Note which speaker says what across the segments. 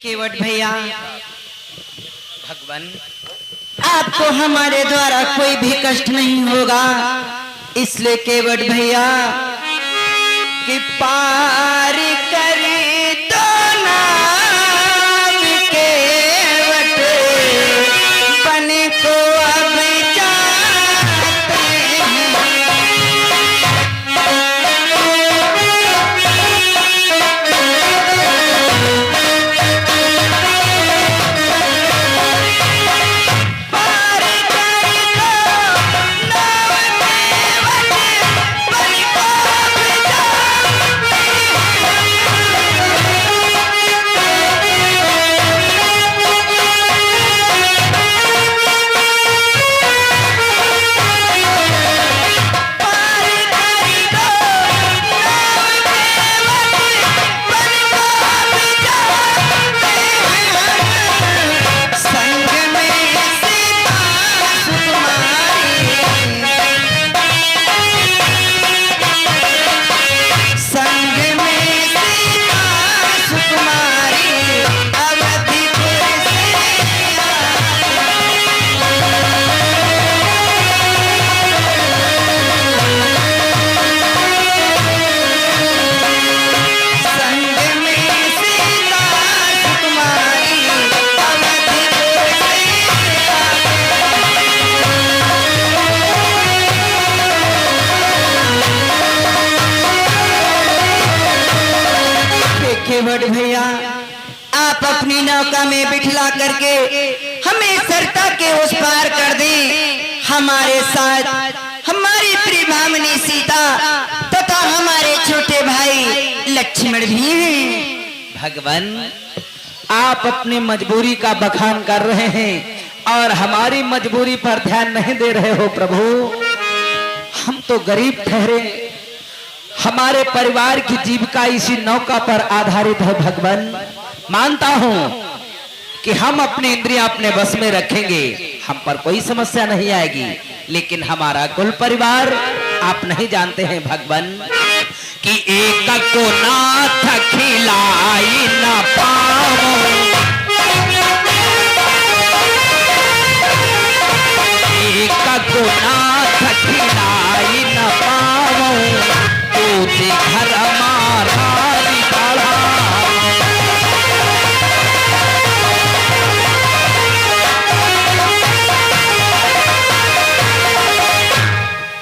Speaker 1: केवट भैया,
Speaker 2: भगवान
Speaker 1: आपको हमारे द्वारा कोई भी कष्ट नहीं होगा, इसलिए केवट भैया कि पार करे तो नाम केवट बने को अब जाते हैं। केवट भैया, आप अपनी नौका में बिठला करके हमें सरता के उस पार कर दें। हमारे साथ हमारी प्रियभामिनी सीता तथा हमारे छोटे भाई लक्ष्मण भी हैं।
Speaker 2: भगवान आप अपनी मजबूरी का बखान कर रहे हैं और हमारी मजबूरी पर ध्यान नहीं दे रहे हो प्रभु। हम तो गरीब ठहरे, हमारे परिवार की जीविका इसी नौका पर आधारित है। भगवान मानता हूं कि हम अपनी इंद्रियां अपने बस में रखेंगे, हम पर कोई समस्या नहीं आएगी, लेकिन हमारा कुल परिवार आप नहीं जानते हैं भगवान कि एक को नाथ खिलाई न पाओ, एक को नाथ खिलाई न पाओ, घर हमारा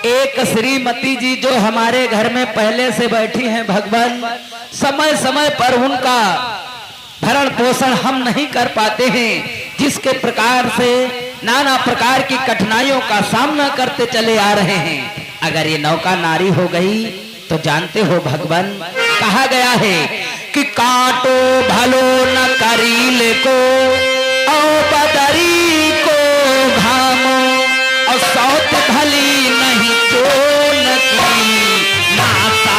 Speaker 2: एक श्रीमती जी जो हमारे घर में पहले से बैठी हैं भगवान, समय समय पर उनका भरण पोषण हम नहीं कर पाते हैं, जिसके प्रकार से नाना प्रकार की कठिनाइयों का सामना करते चले आ रहे हैं। अगर ये नौका नारी हो गई तो जानते हो भगवान, कहा गया है कि काटो भलो न करील को और बदरी को घामो और सौत भली नहीं तो न की नाता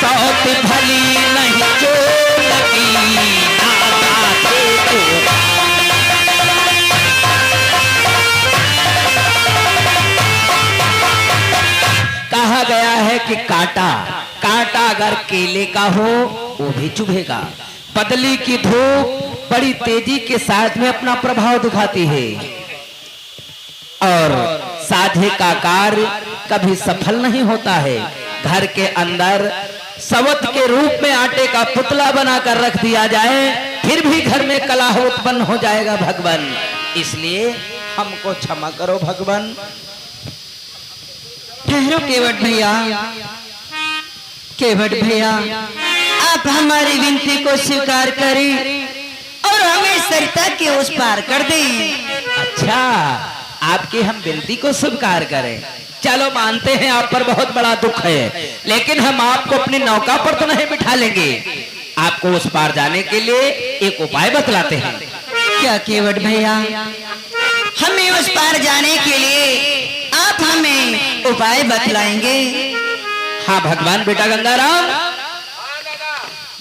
Speaker 2: सौत भली नहीं तो न की कहा गया है कि कांटा अगर केले का हो वो भी चुभेगा। बदली की धूप बड़ी तेजी के साथ में अपना प्रभाव दिखाती है और साधे का कार्य कभी सफल नहीं होता है। घर के अंदर सवत के रूप में आटे का पुतला बनाकर रख दिया जाए, फिर भी घर में कलह उत्पन्न हो जाएगा भगवान। इसलिए हमको क्षमा करो भगवान।
Speaker 1: ठहरो केवट भैया, केवट भैया, आप हमारी विनती को स्वीकार करें और हमें सरिता के उस पार कर दें।
Speaker 2: अच्छा, आपकी हम विनती को स्वीकार करें, चलो मानते हैं आप पर बहुत बड़ा दुख है, लेकिन हम आपको अपनी नौका पर तो नहीं बिठा लेंगे। आपको उस पार जाने के लिए एक उपाय बतलाते हैं।
Speaker 1: क्या केवट भैया, हमें उस पार जाने के लिए आप हमें उपाय बतलाएंगे?
Speaker 2: हाँ भगवान। बेटा गंगाराम,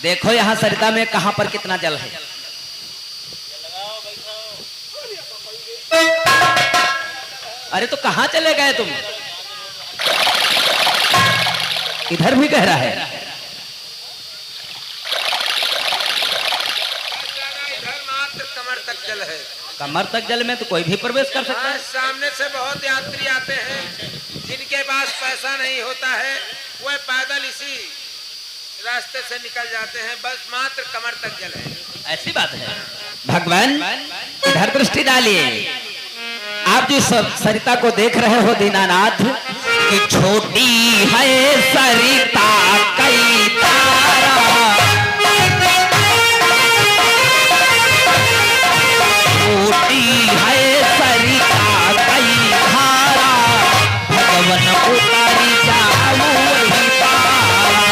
Speaker 2: देखो यहाँ सरिता में कहां पर कितना जल है। अरे तो कहाँ चले गए तुम? इधर भी गहरा है।
Speaker 3: इधर मात्र कमर तक जल है।
Speaker 2: कमर तक जल में तो कोई भी प्रवेश कर सकता है।
Speaker 3: सामने से बहुत यात्री आते हैं, जिनके पास पैसा नहीं होता है वह पैदल इसी रास्ते से निकल जाते हैं। बस मात्र कमर तक जल है।
Speaker 2: ऐसी बात है। भगवान इधर दृष्टि डालिए। आप जो सरिता को देख रहे हो दीनानाथ, कि छोटी है सरिता कई तारा, छोटी है सरिता कई धारा, भगवन उतारी जाऊं वही पारा।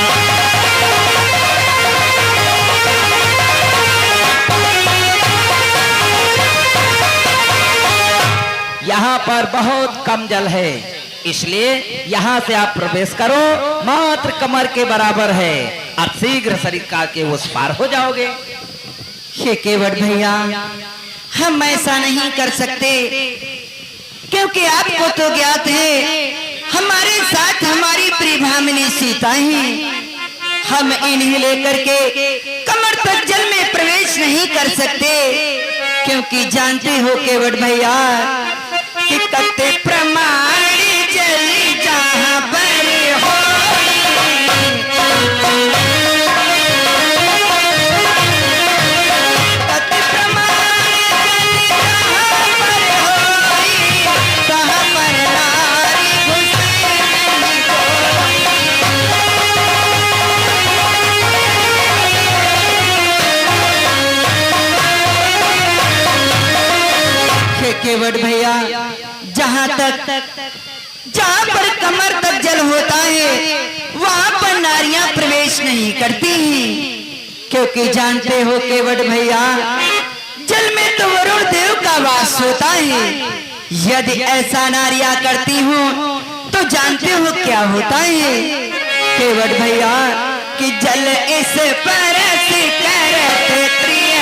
Speaker 2: यहाँ पर बहुत कम जल है, इसलिए यहाँ से आप प्रवेश करो, मात्र कमर के बराबर है। आप शीघ्र सरिता के उस पार हो जाओगे।
Speaker 1: हे केवट भैया, हम ऐसा नहीं कर सकते, क्योंकि आपको तो ज्ञात है हमारे साथ हमारी प्रियभामिनी सीता है। हम इन्हें लेकर के कमर तक जल में प्रवेश नहीं कर सकते, क्योंकि जानते हो केवट भैया कि कते प्रमाण जल जहाँ पर हो, कते प्रमाण जल जहाँ पर होई, तहाँ पर नारी घुसे नहीं कोई। हे केवट भैया, जहाँ पर कमर तक जल होता है वहाँ पर नारियां प्रवेश नहीं करती हैं, क्योंकि जानते हो केवट भैया, जल में तो वरुण देव का वास होता है। यदि ऐसा नारियां करती हो तो जानते हो क्या होता है केवट भैया, कि जल इस परस करते प्रिय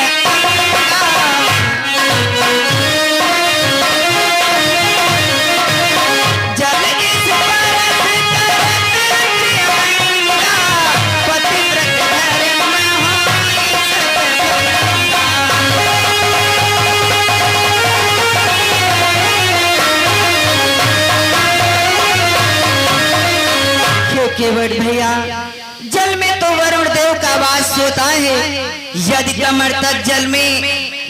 Speaker 1: केवट भैया, जल में तो वरुण देव का वास होता है। यदि कमर तक जल में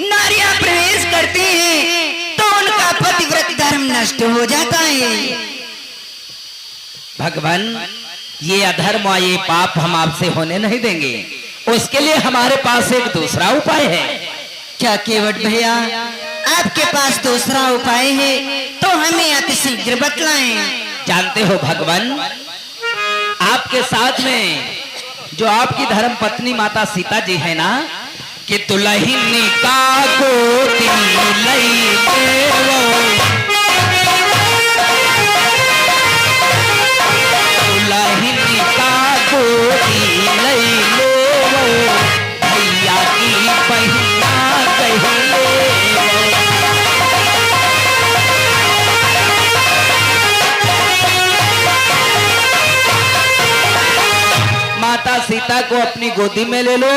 Speaker 1: नारियां प्रवेश करती हैं तो उनका पतिव्रत धर्म नष्ट हो जाता है।
Speaker 2: भगवान, ये अधर्म और ये पाप हम आपसे होने नहीं देंगे। उसके लिए हमारे पास एक दूसरा उपाय है।
Speaker 1: क्या केवट भैया, आपके पास दूसरा उपाय है तो हमें अतिशीघ्र बतलाएं।
Speaker 2: जानते हो भगवान, आपके साथ में जो आपकी धर्म पत्नी माता सीता जी है ना, कि दुल्हन का गोदी लई देवो, दुल्हन का गोदी लई लेवो, भैया की बहिना कह लेवो। माता सीता को अपनी गोदी में ले लो,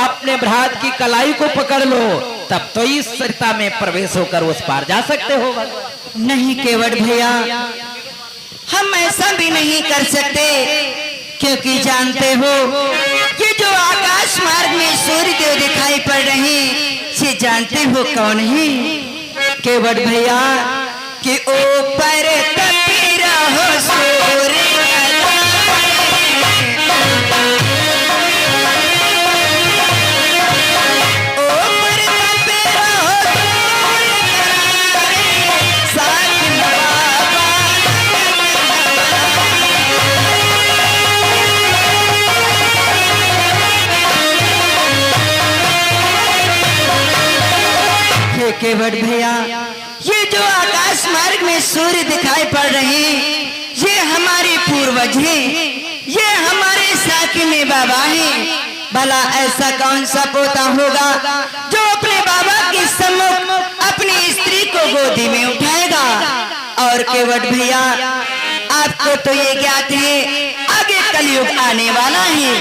Speaker 2: अपने भ्रात की कलाई को पकड़ लो, तब तो इस सरिता में प्रवेश होकर उस पार जा सकते हो।
Speaker 1: नहीं केवट भैया, हम ऐसा भी नहीं कर सकते, क्योंकि जानते हो ये जो आकाश मार्ग में सूर्य देव दिखाई पड़ रहे हैं, ये जानते हो कौन है केवट भैया, कि ऊपर तपी रहो सूर्य केवट भैया, ये जो आकाश मार्ग में सूर्य दिखाई पड़ रहे हैं, ये हमारे पूर्वज हैं, ये हमारे साकी में बाबा हैं। भला ऐसा कौन सा पोता होगा जो अपने बाबा के सम्मुख अपनी स्त्री को गोदी में उठाएगा? और केवट भैया आपको तो ये ज्ञात है आगे कलयुग आने वाला है।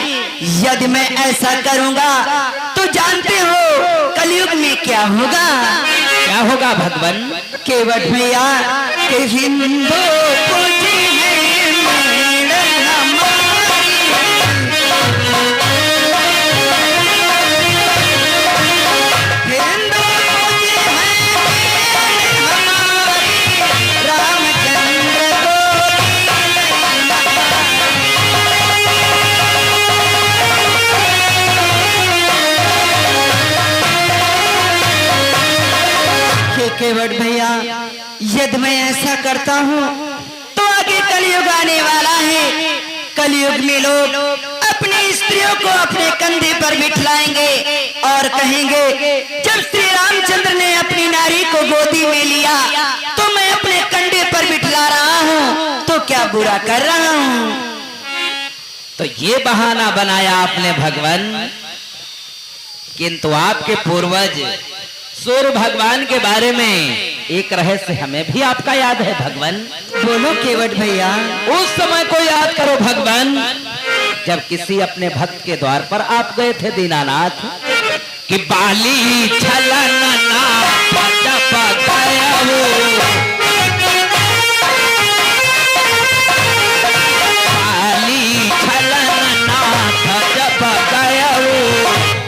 Speaker 1: यदि मैं ऐसा करूंगा तो जानते हो कलयुग में क्या होगा?
Speaker 2: क्या होगा भगवान?
Speaker 1: केवट भैया के हिंदू पूजी है मेरा हमारी। हिंदू पूजी है हमारी, रामचंद्र को केवट भैया यदि मैं ऐसा करता हूँ तो आगे कलयुग आने वाला है। कलयुग में लोग अपनी स्त्रियों को अपने कंधे पर बिठलाएंगे और कहेंगे जब श्री रामचंद्र ने अपनी नारी को गोदी में लिया तो मैं अपने कंधे पर बिठला रहा हूँ, तो क्या बुरा कर रहा हूँ?
Speaker 2: तो ये बहाना बनाया आपने भगवान, किंतु आपके पूर्वज सूर्य भगवान के बारे में एक रहस्य हमें भी आपका याद है भगवान।
Speaker 1: बोलो केवट भैया।
Speaker 2: उस समय को याद करो भगवान, जब किसी अपने भक्त के द्वार पर आप गए थे दीनानाथ, कि बाली छलना बाली छलना जब गया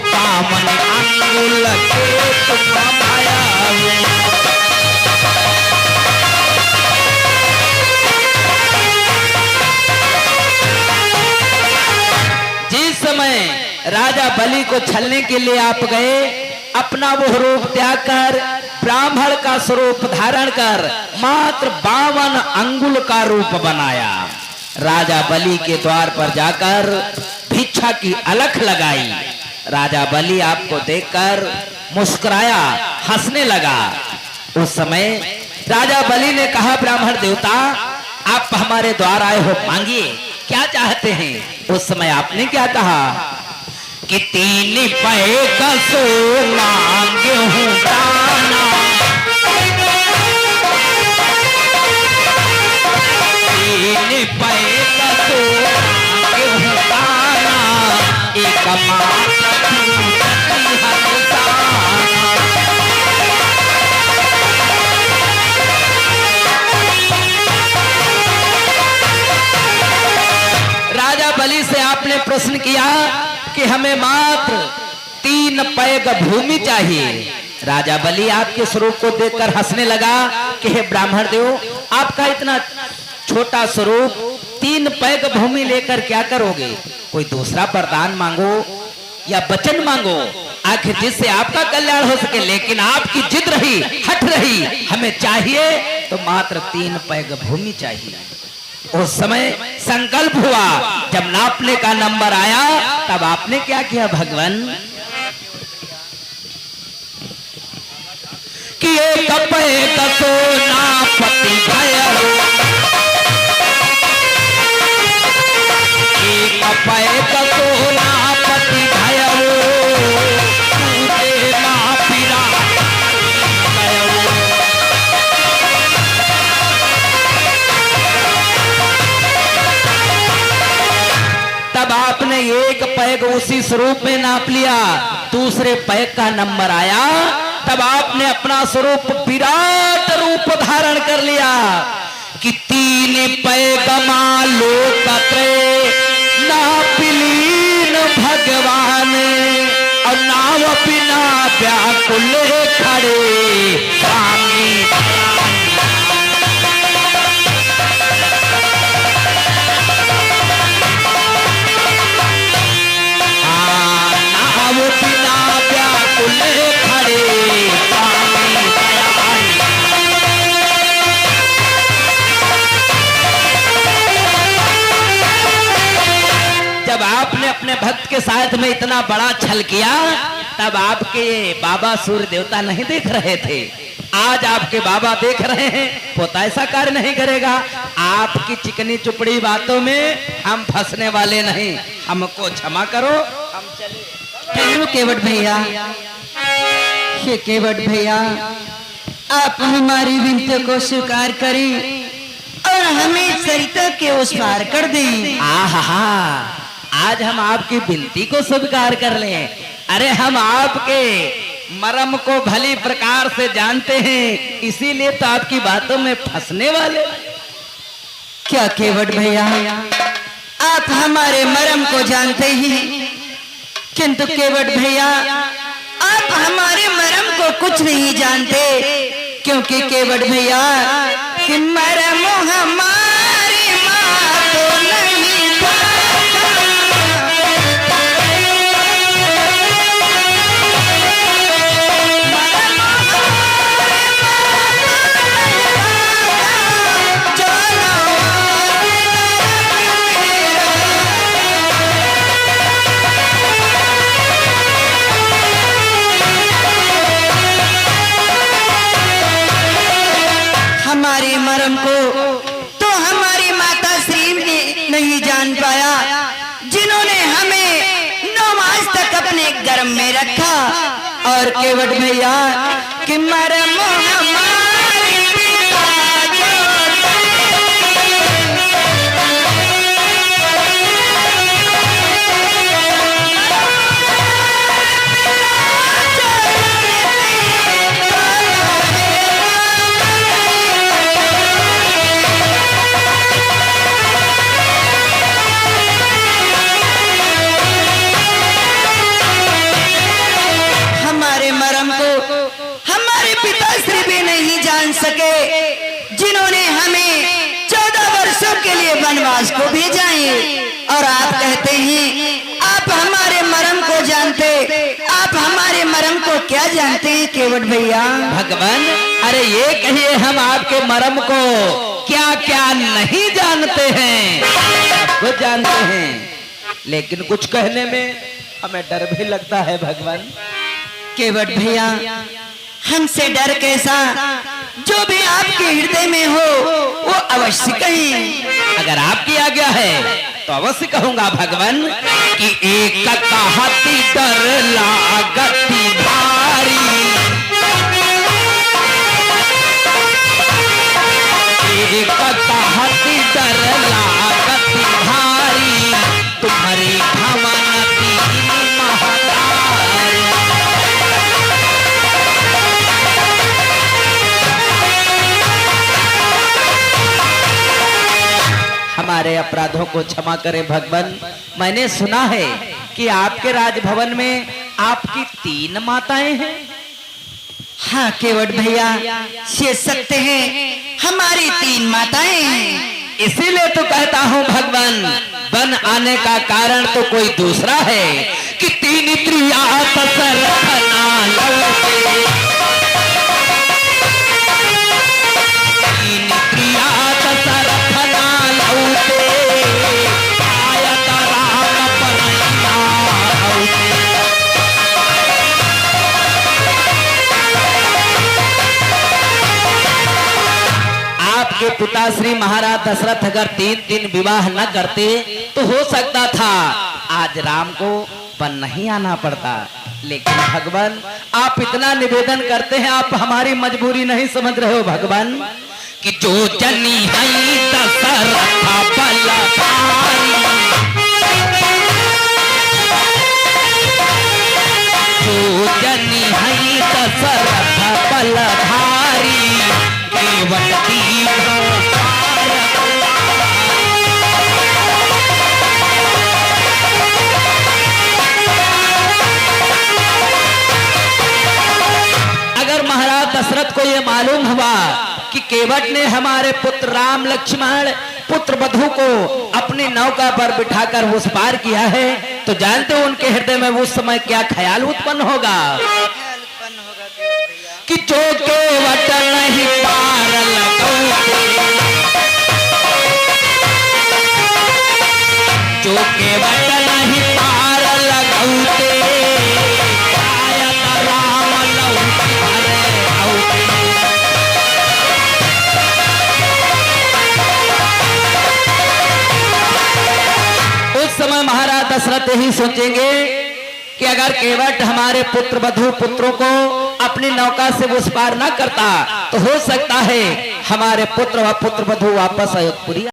Speaker 2: कामन अंगुल के तुम आया। जिस समय राजा बलि को छलने के लिए आप गए, अपना वो रूप त्याग कर ब्राह्मण का स्वरूप धारण कर मात्र 52 अंगुल का रूप बनाया। राजा बलि के द्वार पर जाकर भिक्षा की अलख लगाई। राजा बलि आपको देखकर मुस्कुराया, हंसने लगा। उस समय राजा बलि ने कहा, ब्राह्मण देवता आप हमारे द्वार आए हो, मांगिए क्या चाहते हैं। उस समय आपने क्या कहा कि 3 पै का सोना गेहूं दाना, 3 पै का सोना गेहूं दाना, एक मात्र बलि से आपने प्रश्न किया कि हमें मात्र 3 पैग भूमि चाहिए। राजा बलि आपके स्वरूप को देखकर हंसने लगा कि हे ब्राह्मण देव, आपका इतना छोटा स्वरूप 3 पैग भूमि लेकर क्या करोगे? कोई दूसरा वरदान मांगो या वचन मांगो, आखिर जिससे आपका कल्याण हो सके। लेकिन आपकी जिद रही, हट रही, हमें चाहिए तो मात्र 3 पैग भूमि चाहिए। उस समय संकल्प हुआ, जब नापने का नंबर आया तब आपने क्या किया भगवान कि एक पैग सोना पति भयो, एक पैग सोना पति भयो, तूने ना पिरा तब आपने एक पैग उसी स्वरूप में नाप लिया। दूसरे पैग का नंबर आया तब आपने अपना स्वरूप विराट रूप धारण कर लिया कि 3 पैग मालो कत्रे नापिलीन भगवान, और नाव बिना व्याकुल खड़े स्वामी। जब आपने अपने भक्त के साथ में इतना बड़ा छल किया तब आपके बाबा सूर्य देवता नहीं देख रहे थे। आज आपके बाबा देख रहे हैं, पोता ऐसा कार्य नहीं करेगा। आपकी चिकनी चुपड़ी बातों में हम फंसने वाले नहीं, हमको क्षमा करो, हम चले।
Speaker 1: केवट भैया, ये केवट भैया आप हमारी विनती को स्वीकार करें और हमें सरिता के उस पार कर दें।
Speaker 2: आहा, आज हम आपकी विनती को स्वीकार कर लें। अरे हम आपके मरम को भली प्रकार से जानते हैं, इसीलिए तो आपकी बातों में फंसने वाले।
Speaker 1: क्या केवट भैया, आप हमारे मरम को जानते ही, किंतु केवट भैया आप हमारे मरम को कुछ नहीं जानते, क्योंकि केवट भैया कि मरम हमारी माँ को नहीं हमारी मरम को तो हमारी माता श्री ने नहीं जान पाया, जिन्होंने हमें 9 मास तक अपने गर्भ में रखा। और केवट भैया कि मरम हमारी पिता सके, जिन्होंने हमें 14 वर्षों के लिए वनवास को भेजा है। और आप कहते हैं आप हमारे मरम को जानते, आप हमारे मरम को क्या जानते हैं केवट भैया?
Speaker 2: भगवान, अरे ये कहिए हम आपके मरम को क्या क्या नहीं जानते हैं। कुछ जानते हैं, लेकिन कुछ कहने में हमें डर भी लगता है भगवान।
Speaker 1: केवट भैया, हमसे डर कैसा, जो भी आपके हृदय में हो वो अवश्य कहें।
Speaker 2: अगर आपकी आज्ञा है तो अवश्य कहूंगा भगवान कि एक कहती डर लागती भारी, एक कहती डर लागती भारी, तुम्हारी भवनती महतारी। हमारे अपराधों को क्षमा करें भगवान। मैंने सुना है कि आपके राजभवन में आपकी 3 माताएं हैं।
Speaker 1: हाँ केवट भैया, ये सत्य है, हमारी 3 माताएं हैं।
Speaker 2: इसीलिए तो कहता हूँ भगवान, बन आने का कारण तो कोई दूसरा है कि 3 त्रिया सरखना लौटे, 3 त्रिया सरखना लौटे, आयत राम परैया औटे। आपके पिता श्री महाराज दशरथ अगर 3 विवाह न करते तो हो सकता था आज राम को वन नहीं आना पड़ता। लेकिन भगवान आप इतना निवेदन करते हैं, आप हमारी मजबूरी नहीं समझ रहे हो भगवान कि जो जनी है दशरथ बलधारी, जो जनी है दशरथ बलधारी, केवटी अगर महाराज दशरथ को यह मालूम हुआ कि केवट ने हमारे पुत्र राम लक्ष्मण पुत्र वधु को अपनी नौका पर बिठाकर उस पार किया है, तो जानते हो उनके हृदय में उस समय क्या ख्याल उत्पन्न होगा कि जो केवट नहीं पार लगौते, जो केवट नहीं पार लगौते, आयत राम लौटे औटे। उस समय महाराज दशरथ यही सोचेंगे कि अगर केवट हमारे पुत्र वधु पुत्रों को अपनी नौका से उस पार न करता तो हो सकता है हमारे पुत्र व पुत्र वधू वापस अयोध्यापुरी